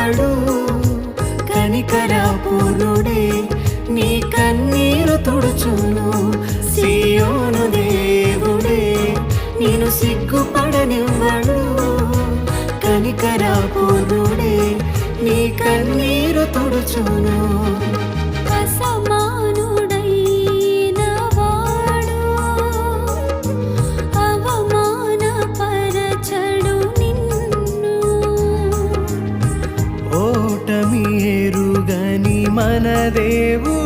పడనివ్వడు. కనికరపూర్ణుడే నీ కన్నీరు తుడుచును. సియోను దేవుడే నేను సిగ్గుపడనివ్వడు. కనికరపూర్ణుడే నీ కన్నీరు తుడుచును. అసమానుడైన వాడు అవమానపరచడు నిన్ను. ఓటమి ఎరుగని మన దేవుడు